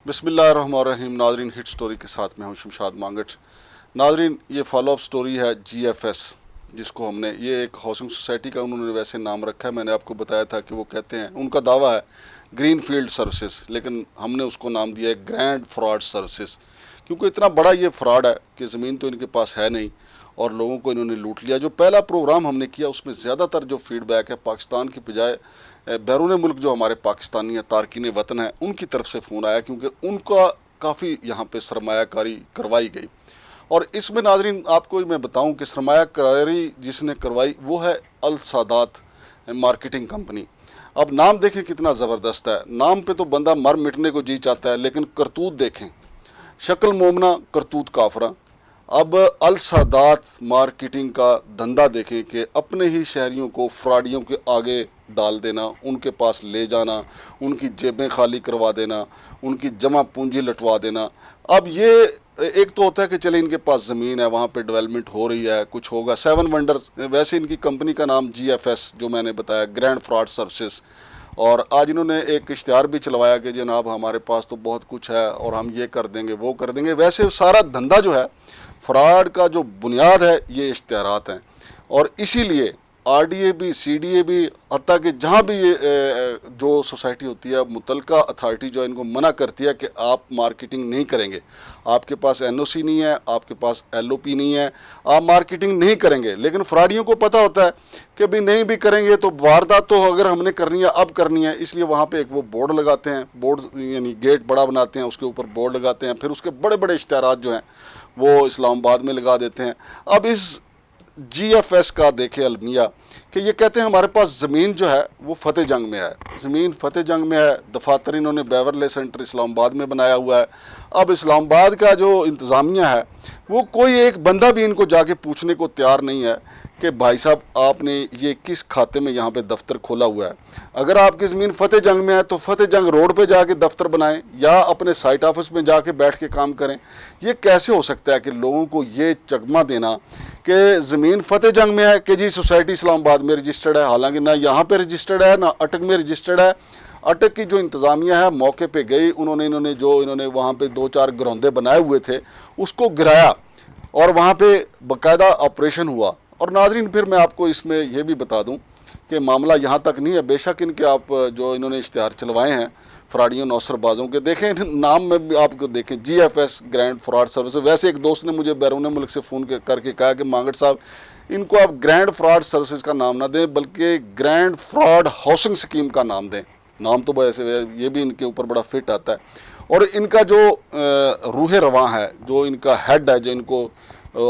بسم اللہ الرحمن الرحیم. ناظرین، ہٹ سٹوری کے ساتھ میں ہوں شمشاد مانگٹ. ناظرین، یہ فالو اپ سٹوری ہے جی ایف ایس، جس کو ہم نے یہ ایک ہاؤسنگ سوسائٹی کا انہوں نے ویسے نام رکھا ہے. میں نے آپ کو بتایا تھا کہ وہ کہتے ہیں، ان کا دعویٰ ہے گرین فیلڈ سروسز، لیکن ہم نے اس کو نام دیا ہے گرینڈ فراڈ سروسز، کیونکہ اتنا بڑا یہ فراڈ ہے کہ زمین تو ان کے پاس ہے نہیں اور لوگوں کو انہوں نے لوٹ لیا. جو پہلا پروگرام ہم نے کیا اس میں زیادہ تر جو فیڈ بیک ہے پاکستان کی بجائے بیرون ملک جو ہمارے پاکستانی ہیں، تارکین وطن ہیں، ان کی طرف سے فون آیا، کیونکہ ان کا کافی یہاں پہ سرمایہ کاری کروائی گئی. اور اس میں ناظرین آپ کو میں بتاؤں کہ سرمایہ کاری جس نے کروائی وہ ہے السادات مارکیٹنگ کمپنی. اب نام دیکھیں کتنا زبردست ہے، نام پہ تو بندہ مر مٹنے کو جی چاہتا ہے، لیکن کرتوت دیکھیں، شکل مومنہ کرتوت کافرہ. اب السادات مارکیٹنگ کا دھندا دیکھیں کہ اپنے ہی شہریوں کو فراڈیوں کے آگے ڈال دینا، ان کے پاس لے جانا، ان کی جیبیں خالی کروا دینا، ان کی جمع پونجی لٹوا دینا. اب یہ ایک تو ہوتا ہے کہ چلے ان کے پاس زمین ہے، وہاں پہ ڈیولپمنٹ ہو رہی ہے، کچھ ہوگا. 7 ونڈرز، ویسے ان کی کمپنی کا نام جی ایف ایس جو میں نے بتایا، گرینڈ فراڈ سروسز. اور آج انہوں نے ایک اشتہار بھی چلوایا کہ جناب ہمارے پاس تو بہت کچھ ہے اور ہم یہ کر دیں گے وہ کر دیں گے. ویسے سارا دھندا جو ہے فراڈ کا جو بنیاد ہے یہ اشتہارات ہیں، اور اسی لیے آر ڈی اے بھی، سی ڈی اے بھی، حتیٰ کہ جہاں بھی یہ جو سوسائٹی ہوتی ہے، متعلقہ اتھارٹی جو ان کو منع کرتی ہے کہ آپ مارکیٹنگ نہیں کریں گے، آپ کے پاس این او سی نہیں ہے، آپ کے پاس ایل او پی نہیں ہے، آپ مارکیٹنگ نہیں کریں گے. لیکن فراڈیوں کو پتہ ہوتا ہے کہ بھی نہیں بھی کریں گے تو واردات تو اگر ہم نے کرنی ہے اب کرنی ہے، اس لیے وہاں پہ ایک وہ بورڈ لگاتے ہیں، بورڈ یعنی گیٹ بڑا بناتے ہیں، اس کے اوپر بورڈ لگاتے ہیں، پھر اس کے بڑے بڑے اشتہارات جو ہیں وہ اسلام آباد میں لگا دیتے ہیں. اب اس جی ایف ایس کا دیکھیں المیہ کہ یہ کہتے ہیں ہمارے پاس زمین جو ہے وہ فتح جنگ میں ہے، زمین فتح جنگ میں ہے. دفاتر انہوں نے بیورلے سینٹر اسلام آباد میں بنایا ہوا ہے. اب اسلام آباد کا جو انتظامیہ ہے وہ کوئی ایک بندہ بھی ان کو جا کے پوچھنے کو تیار نہیں ہے کہ بھائی صاحب آپ نے یہ کس کھاتے میں یہاں پہ دفتر کھولا ہوا ہے. اگر آپ کی زمین فتح جنگ میں ہے تو فتح جنگ روڈ پہ جا کے دفتر بنائیں یا اپنے سائٹ آفس میں جا کے بیٹھ کے کام کریں. یہ کیسے ہو سکتا ہے کہ لوگوں کو یہ چکمہ دینا کہ زمین فتح جنگ میں ہے کہ جی سوسائٹی اسلام آباد میں رجسٹرڈ ہے، حالانکہ نہ یہاں پہ رجسٹرڈ ہے نہ اٹک میں رجسٹرڈ ہے. اٹک کی جو انتظامیہ ہے موقع پہ گئی، انہوں نے وہاں پہ 2-4 گروندے بنائے ہوئے تھے اس کو گرایا اور وہاں پہ باقاعدہ آپریشن ہوا. اور ناظرین پھر میں آپ کو اس میں یہ بھی بتا دوں کہ معاملہ یہاں تک نہیں ہے، بے شک ان کے آپ جو انہوں نے اشتہار چلوائے ہیں فراڈیوں نوسر بازوں کے، دیکھیں نام میں بھی آپ کو دیکھیں G F S grand fraud service. ویسے ایک دوست نے مجھے بیرون ملک سے فون کر کے کہا کہ مانگٹ صاحب ان کو آپ گرینڈ فراڈ سروسز کا نام نہ دیں بلکہ گرینڈ فراڈ ہاؤسنگ سکیم کا نام دیں. نام تو ویسے یہ بھی ان کے اوپر بڑا فٹ آتا ہے. اور ان کا جو روح رواں ہے، جو ان کا ہیڈ ہے جو ان کو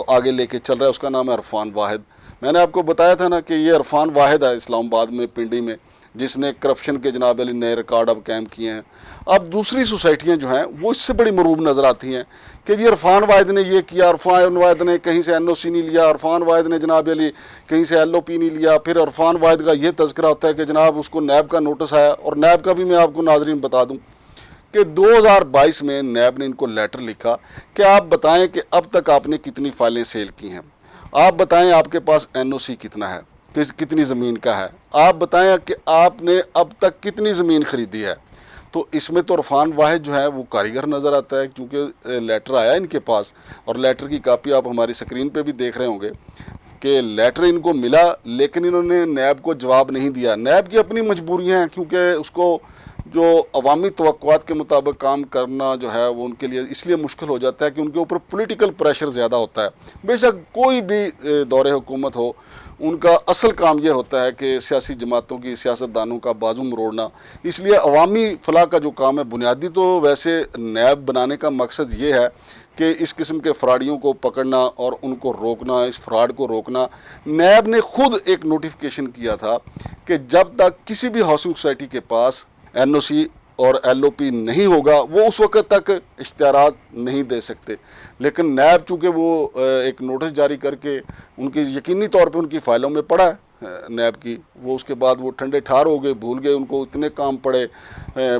آگے لے کے چل رہا ہے، اس کا نام ہے عرفان واحد. میں نے آپ کو بتایا تھا نا کہ یہ عرفان واحد ہے اسلام آباد میں پنڈی میں جس نے کرپشن کے جناب علی نئے ریکارڈ اب قائم کیے ہیں. اب دوسری سوسائٹیاں جو ہیں وہ اس سے بڑی مروب نظر آتی ہیں کہ جی عرفان واحد نے یہ کیا، عرفان واحد نے کہیں سے این او سی نہیں لیا، عرفان واحد نے جناب علی کہیں سے ایل او پی نہیں لیا. پھر عرفان واحد کا یہ تذکرہ ہوتا ہے کہ جناب اس کو نیب کا نوٹس آیا، اور نیب کا بھی میں آپ کو ناظرین بتا دوں کہ 2022 میں نیب نے ان کو لیٹر لکھا کہ آپ بتائیں کہ اب تک آپ نے کتنی فائلیں سیل کی ہیں، آپ بتائیں آپ کے پاس این او سی کتنا ہے، کتنی زمین کا ہے، آپ بتائیں کہ آپ نے اب تک کتنی زمین خریدی ہے. تو اس میں تو عرفان واحد جو ہے وہ کاریگر نظر آتا ہے، کیونکہ لیٹر آیا ان کے پاس اور لیٹر کی کاپی آپ ہماری سکرین پہ بھی دیکھ رہے ہوں گے کہ لیٹر ان کو ملا، لیکن انہوں نے نیب کو جواب نہیں دیا. نیب کی اپنی مجبوریاں ہیں، کیونکہ اس کو جو عوامی توقعات کے مطابق کام کرنا جو ہے وہ ان کے لیے اس لیے مشکل ہو جاتا ہے کہ ان کے اوپر پولیٹیکل پریشر زیادہ ہوتا ہے. بے شک کوئی بھی دور حکومت ہو، ان کا اصل کام یہ ہوتا ہے کہ سیاسی جماعتوں کی، سیاستدانوں کا بازو مروڑنا. اس لیے عوامی فلاح کا جو کام ہے بنیادی تو ویسے نیب بنانے کا مقصد یہ ہے کہ اس قسم کے فراڈیوں کو پکڑنا اور ان کو روکنا، اس فراڈ کو روکنا. نیب نے خود ایک نوٹیفیکیشن کیا تھا کہ جب تک کسی بھی ہاؤسنگ سوسائٹی کے پاس این او سی اور ایل او پی نہیں ہوگا وہ اس وقت تک اشتہارات نہیں دے سکتے. لیکن نیب چونکہ وہ ایک نوٹس جاری کر کے ان کی یقینی طور پہ ان کی فائلوں میں پڑا ہے نیب کی، وہ اس کے بعد وہ ٹھنڈے ٹھار ہو گئے، بھول گئے، ان کو اتنے کام پڑے.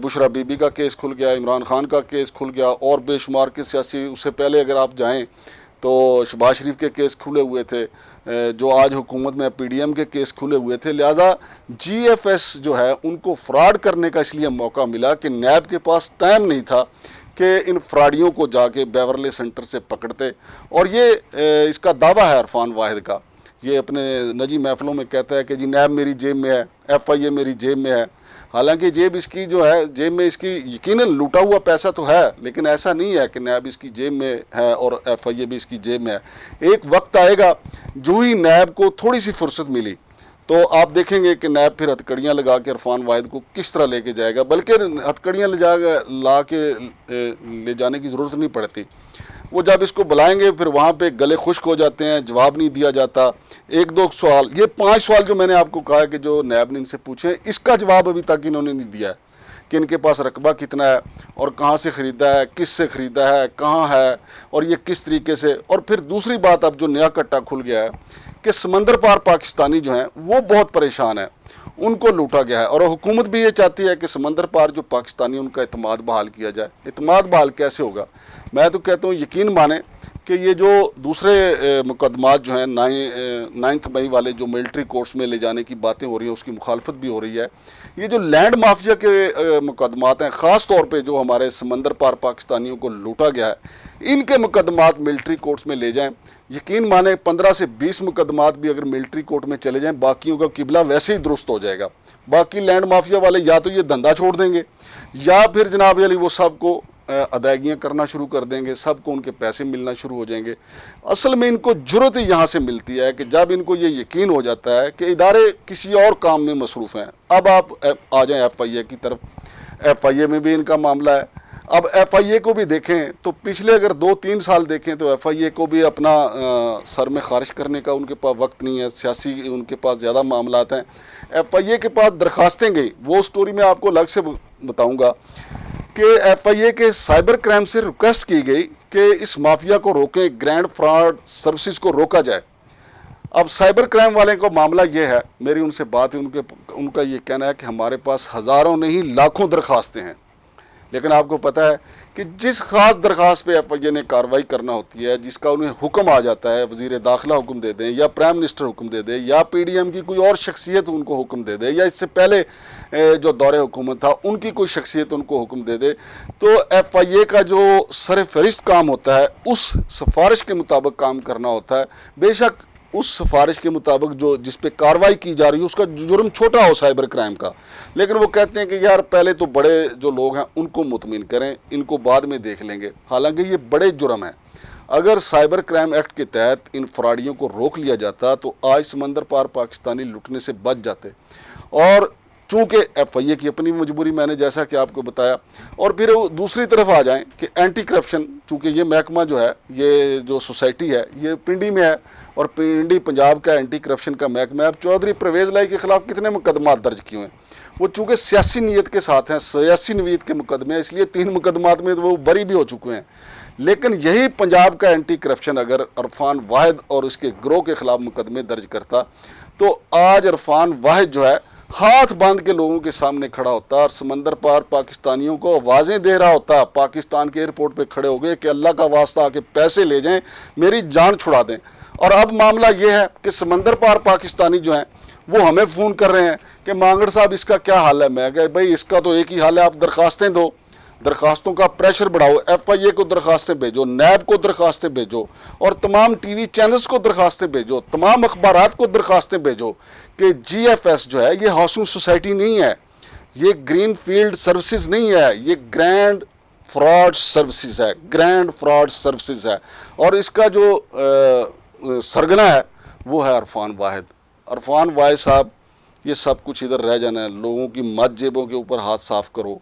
بشرا بی بی کا کیس کھل گیا، عمران خان کا کیس کھل گیا، اور بے شمار کے سیاسی، اس سے پہلے اگر آپ جائیں تو شہباز شریف کے کیس کھلے ہوئے تھے، جو آج حکومت میں پی ڈی ایم کے کیس کھلے ہوئے تھے. لہذا جی ایف ایس جو ہے ان کو فراڈ کرنے کا اس لیے موقع ملا کہ نیب کے پاس ٹائم نہیں تھا کہ ان فراڈیوں کو جا کے بیورلی سینٹر سے پکڑتے. اور یہ اس کا دعویٰ ہے عرفان واحد کا، یہ اپنے نجی محفلوں میں کہتا ہے کہ جی نیب میری جیب میں ہے، ایف آئی اے میری جیب میں ہے. حالانکہ جیب اس کی جو ہے، جیب میں اس کی یقیناً لوٹا ہوا پیسہ تو ہے، لیکن ایسا نہیں ہے کہ نیب اس کی جیب میں ہے اور ایف آئی اے بھی اس کی جیب میں ہے. ایک وقت آئے گا جو ہی نیب کو تھوڑی سی فرصت ملی تو آپ دیکھیں گے کہ نیب پھر ہتھکڑیاں لگا کے عرفان واحد کو کس طرح لے کے جائے گا. بلکہ ہتھکڑیاں لا کے لے جانے کی ضرورت نہیں پڑتی. وہ جب اس کو بلائیں گے پھر وہاں پہ گلے خشک ہو جاتے ہیں، جواب نہیں دیا جاتا. ایک دو سوال، یہ 5 سوال جو میں نے آپ کو کہا ہے کہ جو نیب نے ان سے پوچھے، اس کا جواب ابھی تک انہوں نے نہیں دیا ہے کہ ان کے پاس رقبہ کتنا ہے اور کہاں سے خریدا ہے، کس سے خریدا ہے، کہاں ہے اور یہ کس طریقے سے. اور پھر دوسری بات اب جو نیا کٹا کھل گیا ہے کہ سمندر پار پاکستانی جو ہیں وہ بہت پریشان ہیں، ان کو لوٹا گیا ہے. اور حکومت بھی یہ چاہتی ہے کہ سمندر پار جو پاکستانی ان کا اعتماد بحال کیا جائے. اعتماد بحال کیسے ہوگا؟ میں تو کہتا ہوں یقین مانیں کہ یہ جو دوسرے مقدمات جو ہیں 9 مئی والے جو ملٹری کورٹس میں لے جانے کی باتیں ہو رہی ہیں، اس کی مخالفت بھی ہو رہی ہے. یہ جو لینڈ مافیا کے مقدمات ہیں، خاص طور پہ جو ہمارے سمندر پار پاکستانیوں کو لوٹا گیا ہے، ان کے مقدمات ملٹری کورٹس میں لے جائیں. یقین مانیں 15 سے 20 مقدمات بھی اگر ملٹری کورٹ میں چلے جائیں، باقیوں کا قبلہ ویسے ہی درست ہو جائے گا. باقی لینڈ مافیا والے یا تو یہ دھندا چھوڑ دیں گے یا پھر جناب علی وہ سب کو ادائیگیاں کرنا شروع کر دیں گے، سب کو ان کے پیسے ملنا شروع ہو جائیں گے. اصل میں ان کو جرت یہاں سے ملتی ہے کہ جب ان کو یہ یقین ہو جاتا ہے کہ ادارے کسی اور کام میں مصروف ہیں. اب آپ آ جائیں ایف آئی اے کی طرف. ایف آئی اے میں بھی ان کا معاملہ ہے. اب ایف آئی اے کو بھی دیکھیں تو پچھلے اگر 2-3 سال دیکھیں تو ایف آئی اے کو بھی اپنا سر میں خارج کرنے کا ان کے پاس وقت نہیں ہے، سیاسی ان کے پاس زیادہ معاملات ہیں. ایف آئی اے کے پاس درخواستیں گئی، وہ سٹوری میں آپ کو الگ سے بتاؤں گا کہ ایف آئی اے کے سائبر کرائم سے ریکویسٹ کی گئی کہ اس مافیا کو روکیں، گرینڈ فراڈ سروسز کو روکا جائے. اب سائبر کرائم والے کا معاملہ یہ ہے، میری ان سے بات ہے، ان کا یہ کہنا ہے کہ ہمارے پاس ہزاروں نہیں لاکھوں درخواستیں ہیں. لیکن آپ کو پتہ ہے کہ جس خاص درخواست پہ ایف آئی اے نے کارروائی کرنا ہوتی ہے، جس کا انہیں حکم آ جاتا ہے، وزیر داخلہ حکم دے دیں یا پرائم منسٹر حکم دے دے یا پی ڈی ایم کی کوئی اور شخصیت ان کو حکم دے دے یا اس سے پہلے جو دور حکومت تھا ان کی کوئی شخصیت ان کو حکم دے دے، تو ایف آئی اے کا جو سر فہرست کام ہوتا ہے اس سفارش کے مطابق کام کرنا ہوتا ہے. بے شک اس سفارش کے مطابق جس پہ کارروائی کی جا رہی ہے اس کا جرم چھوٹا ہو سائبر کرائم کا، لیکن وہ کہتے ہیں کہ یار پہلے تو بڑے جو لوگ ہیں ان کو مطمئن کریں، ان کو بعد میں دیکھ لیں گے. حالانکہ یہ بڑے جرم ہیں. اگر سائبر کرائم ایکٹ کے تحت ان فراڈیوں کو روک لیا جاتا تو آج سمندر پار پاکستانی لٹنے سے بچ جاتے. اور چونکہ ایف آئی اے کی اپنی مجبوری، میں نے جیسا کہ آپ کو بتایا، اور پھر دوسری طرف آ جائیں کہ اینٹی کرپشن، چونکہ یہ محکمہ جو ہے، یہ جو سوسائٹی ہے یہ پنڈی میں ہے اور پنڈی پنجاب کا اینٹی کرپشن کا محکمہ ہے. اب چودھری پرویز لائی کے خلاف کتنے مقدمات درج کیے ہیں؟ وہ چونکہ سیاسی نیت کے ساتھ ہیں، سیاسی نوید کے مقدمے ہیں، اس لیے 3 مقدمات میں وہ بری بھی ہو چکے ہیں. لیکن یہی پنجاب کا اینٹی کرپشن اگر عرفان واحد اور اس کے گروہ کے خلاف مقدمے درج کرتا تو آج عرفان واحد جو ہے ہاتھ باندھ کے لوگوں کے سامنے کھڑا ہوتا اور سمندر پار پاکستانیوں کو آوازیں دے رہا ہوتا. پاکستان کے ایئرپورٹ پہ کھڑے ہو گئے کہ اللہ کا واسطہ آ کے پیسے لے جائیں، میری جان چھڑا دیں. اور اب معاملہ یہ ہے کہ سمندر پار پاکستانی جو ہیں وہ ہمیں فون کر رہے ہیں کہ مانگڑ صاحب اس کا کیا حال ہے. میں کہا بھائی اس کا تو ایک ہی حال ہے، آپ درخواستیں دو، درخواستوں کا پریشر بڑھاؤ، ایف آئی اے کو درخواستیں بھیجو، نیب کو درخواستیں بھیجو اور تمام ٹی وی چینلز کو درخواستیں بھیجو، تمام اخبارات کو درخواستیں بھیجو کہ جی ایف ایس جو ہے یہ ہاؤسنگ سوسائٹی نہیں ہے، یہ گرین فیلڈ سروسز نہیں ہے، یہ گرینڈ فراڈ سروسز ہے، گرینڈ فراڈ سروسز ہے. اور اس کا جو سرگنا ہے وہ ہے عرفان واحد. عرفان واحد صاحب، یہ سب کچھ ادھر رہ جانا ہے. لوگوں کی مت جیبوں کے اوپر ہاتھ صاف کرو،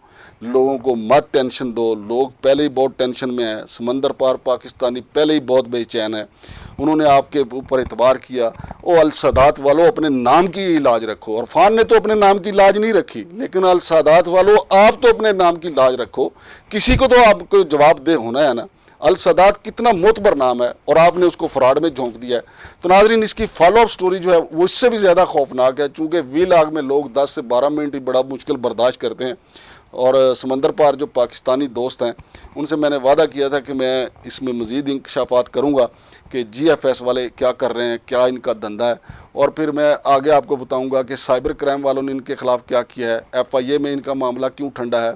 لوگوں کو مت ٹینشن دو. لوگ پہلے ہی بہت ٹینشن میں ہیں، سمندر پار پاکستانی پہلے ہی بہت بے چین ہے. انہوں نے آپ کے اوپر اعتبار کیا. او السادات والوں اپنے نام کی علاج رکھو. عرفان نے تو اپنے نام کی لاج نہیں رکھی، لیکن السادات والوں آپ تو اپنے نام کی لاج رکھو. کسی کو تو آپ کو جواب دہ ہونا ہے نا. السادات کتنا معتبر نام ہے اور آپ نے اس کو فراڈ میں جھونک دیا ہے. تو ناظرین اس کی فالو اپ سٹوری جو ہے وہ اس سے بھی زیادہ خوفناک ہے، چونکہ وی لاگ میں لوگ 10 سے 12 منٹ ہی بڑا مشکل برداشت کرتے ہیں. اور سمندر پار جو پاکستانی دوست ہیں ان سے میں نے وعدہ کیا تھا کہ میں اس میں مزید انکشافات کروں گا کہ جی ایف ایس والے کیا کر رہے ہیں، کیا ان کا دھندا ہے. اور پھر میں آگے آپ کو بتاؤں گا کہ سائبر کرائم والوں نے ان کے خلاف کیا کیا ہے، ایف آئی اے میں ان کا معاملہ کیوں ٹھنڈا ہے.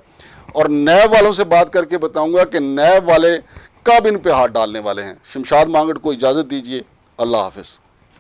اور نیب والوں سے بات کر کے بتاؤں گا کہ نیب والے کب ان پہ ہاتھ ڈالنے والے ہیں۔ شمشاد مانگٹ کو اجازت دیجیے، اللہ حافظ۔